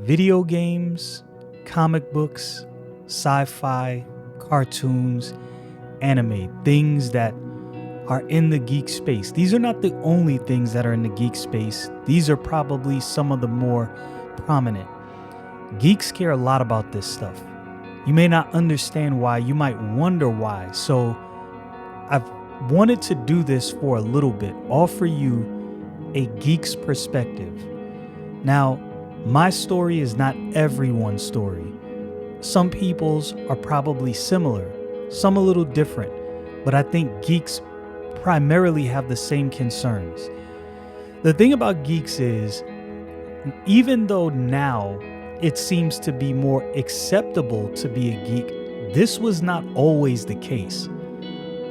video games, comic books, sci-fi, cartoons, anime, things that are in the geek space. These are not the only things that are in the geek space. These are probably some of the more prominent. Geeks care a lot about this stuff. You may not understand why, you might wonder why. So I've wanted to do this for a little bit, offer you a geek's perspective. Now, my story is not everyone's story. Some people's are probably similar, some a little different, but I think geeks primarily have the same concerns. The thing about geeks is, even though now it seems to be more acceptable to be a geek, this was not always the case.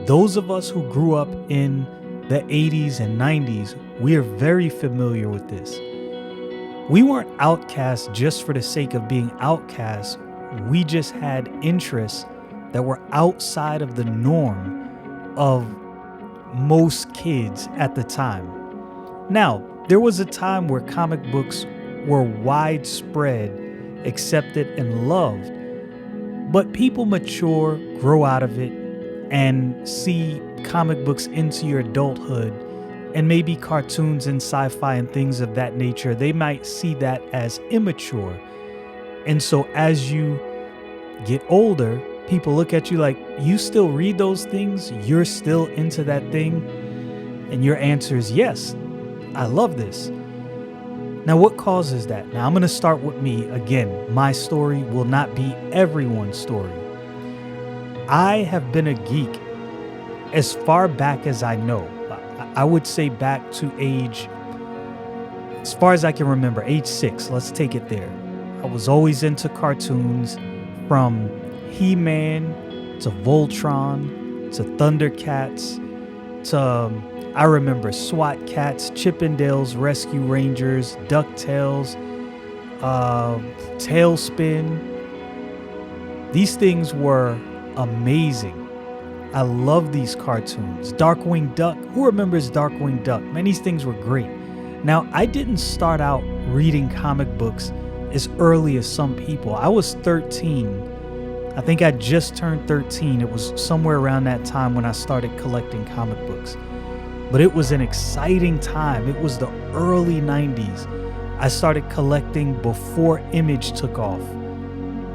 Those of us who grew up in the 80s and 90s, we are very familiar with this. We weren't outcasts just for the sake of being outcasts. We just had interests that were outside of the norm of most kids at the time. Now, there was a time where comic books were widespread, accepted, and loved, but people mature, grow out of it, and see comic books into your adulthood, and maybe cartoons and sci-fi and things of that nature. They might see that as immature. And so as you get older, people look at you like, you still read those things? You're still into that thing? And your answer is yes, I love this. Now, what causes that? Now, I'm going to start with me. Again, my story will not be everyone's story. I have been a geek as far back as I know. I would say back to age, as far as I can remember, age 6. Let's take it there. I was always into cartoons, from He-Man to Voltron to Thundercats to I remember SWAT Cats, Chippendales, Rescue Rangers, DuckTales, Tailspin. These things were amazing. I love these cartoons. Darkwing Duck. Who remembers Darkwing Duck? Man, these things were great. Now, I didn't start out reading comic books as early as some people. I was 13. I think I just turned 13. It was somewhere around that time when I started collecting comic books. But it was an exciting time. It was the early 90s. I started collecting before Image took off.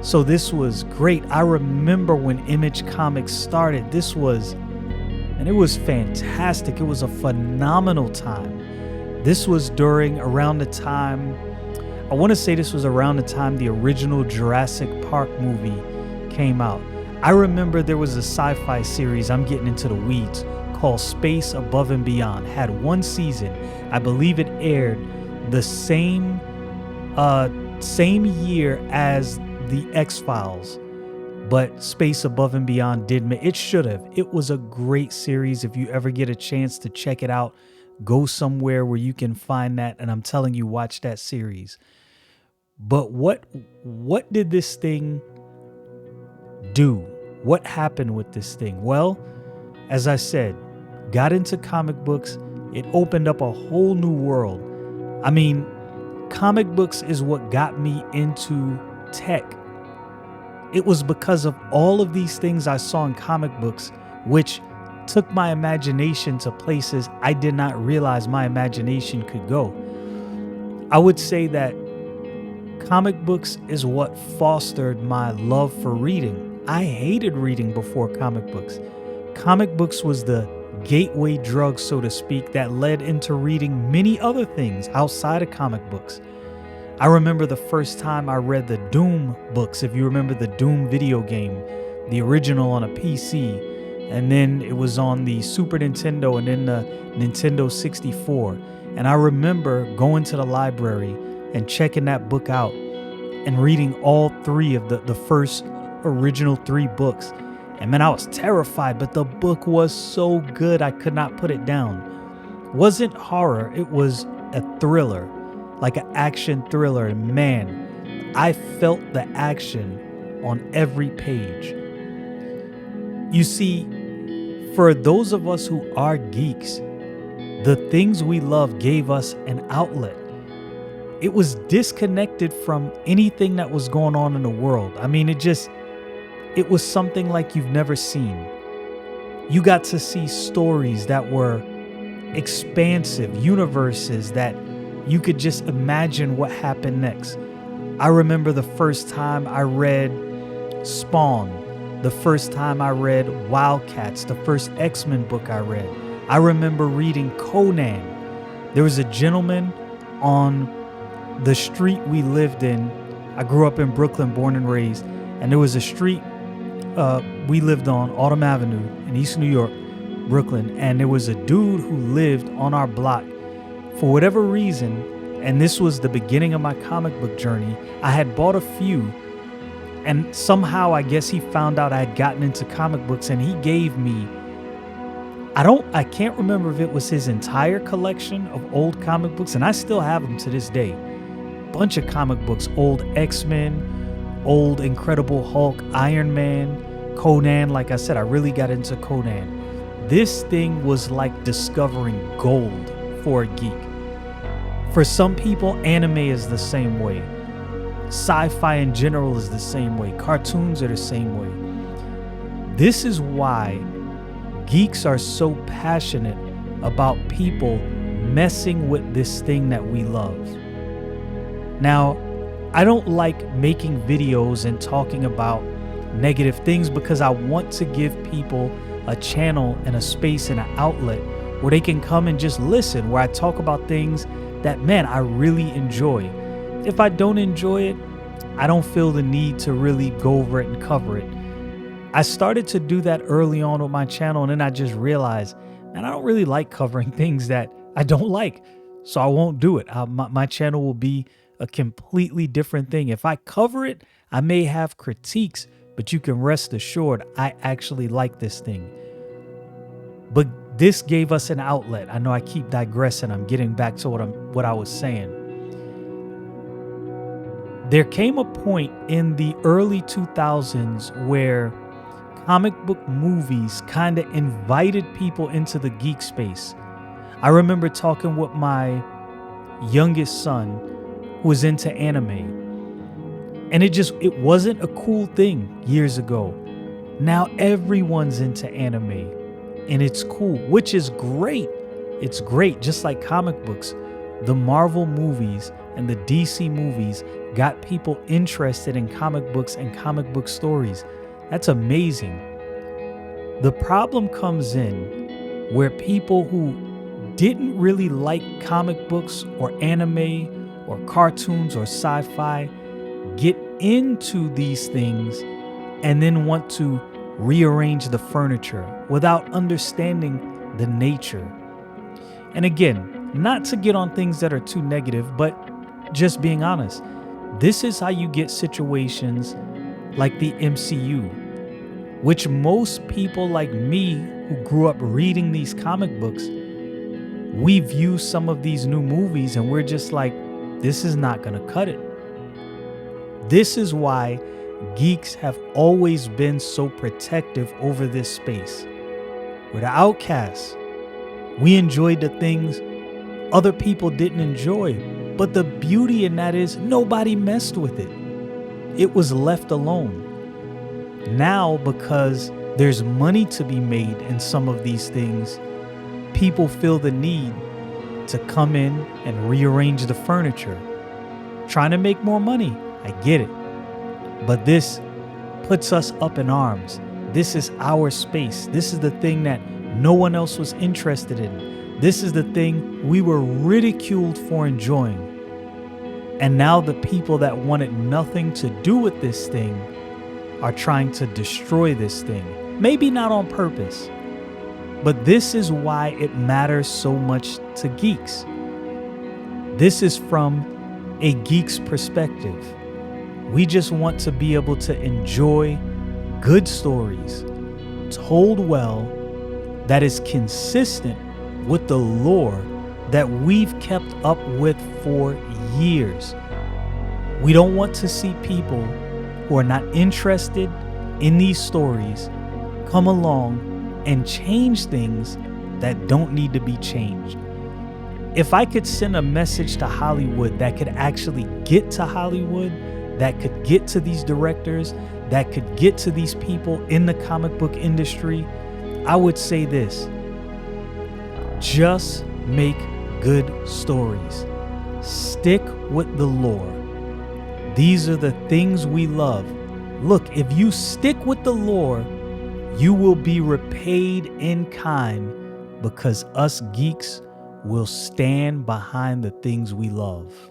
So this was great. I remember when Image Comics started. It was fantastic. It was a phenomenal time. This was around the time, I want to say this was around the time the original Jurassic Park movie came out. I remember there was a sci-fi series, I'm getting into the weeds, called Space Above and Beyond. Had one season. I believe it aired the same year as the X-Files, but Space Above and Beyond didn't. It should have. It was a great series. If you ever get a chance to check it out, go somewhere where you can find that, and I'm telling you, watch that series. But what did this thing do? What happened with this thing? Well, as I said, got into comic books. It opened up a whole new world. I mean, comic books is what got me into tech. It was because of all of these things I saw in comic books, which took my imagination to places I did not realize my imagination could go. I would say that comic books is what fostered my love for reading. I hated reading before comic books. Comic books was the gateway drug, so to speak, that led into reading many other things outside of comic books. I remember the first time I read the Doom books, if you remember the Doom video game, the original on a PC, and then it was on the Super Nintendo and then the Nintendo 64. And I remember going to the library and checking that book out and reading all three of the first original 3 books. And man, I was terrified, but the book was so good I could not put it down. It wasn't horror, it was a thriller, like an action thriller. And man, I felt the action on every page. You see, for those of us who are geeks, the things we love gave us an outlet. it was disconnected from anything that was going on in the world. I mean, it was something like you've never seen. You got to see stories that were expansive, universes that you could just imagine what happened next. I remember the first time I read Spawn, the first time I read Wildcats, the first X-Men book I read. I remember reading Conan. There was a gentleman on the street we lived in. I grew up in Brooklyn, born and raised, and there was a street we lived on, Autumn Avenue in East New York, Brooklyn, and there was a dude who lived on our block. For whatever reason, and this was the beginning of my comic book journey, I had bought a few, and somehow I guess he found out I had gotten into comic books, and he gave me, I can't remember if it was his entire collection of old comic books, and I still have them to this day. Bunch of comic books, old X-Men, old Incredible Hulk, Iron Man, Conan. Like I said, I really got into Conan. This thing was like discovering gold for a geek. For some people, anime is the same way. Sci-fi in general is the same way. Cartoons are the same way. This is why geeks are so passionate about people messing with this thing that we love. Now, I don't like making videos and talking about negative things because I want to give people a channel and a space and an outlet where they can come and just listen, where I talk about things that, man, I really enjoy. If I don't enjoy it, I don't feel the need to really go over it and cover it. I started to do that early on with my channel, and then I just realized, man, I don't really like covering things that I don't like, so I won't do it. My channel will be a completely different thing. If I cover it, I may have critiques, but you can rest assured I actually like this thing. But this gave us an outlet. I know I keep digressing. I'm getting back to what I was saying. There came a point in the early 2000s where comic book movies kind of invited people into the geek space. I remember talking with my youngest son who was into anime. And it wasn't a cool thing years ago. Now everyone's into anime and it's cool, which is great. It's great, just like comic books. The Marvel movies and the DC movies got people interested in comic books and comic book stories. That's amazing. The problem comes in where people who didn't really like comic books or anime or cartoons or sci-fi get into these things and then want to rearrange the furniture without understanding the nature. And again, not to get on things that are too negative, but just being honest, this is how you get situations like the MCU, which most people like me who grew up reading these comic books, we view some of these new movies and we're just like, this is not going to cut it. This is why geeks have always been so protective over this space. We're the outcasts. We enjoyed the things other people didn't enjoy. But the beauty in that is nobody messed with it. It was left alone. Now, because there's money to be made in some of these things, people feel the need to come in and rearrange the furniture. Trying to make more money. I get it. But this puts us up in arms. This is our space. This is the thing that no one else was interested in. This is the thing we were ridiculed for enjoying. And now the people that wanted nothing to do with this thing are trying to destroy this thing. Maybe not on purpose, but this is why it matters so much to geeks. This is from a geek's perspective. We just want to be able to enjoy good stories told well that is consistent with the lore that we've kept up with for years. We don't want to see people who are not interested in these stories come along and change things that don't need to be changed. If I could send a message to Hollywood that could actually get to Hollywood, that could get to these directors, that could get to these people in the comic book industry, I would say this: just make good stories. Stick with the lore. These are the things we love. Look, if you stick with the lore, you will be repaid in kind, because us geeks will stand behind the things we love.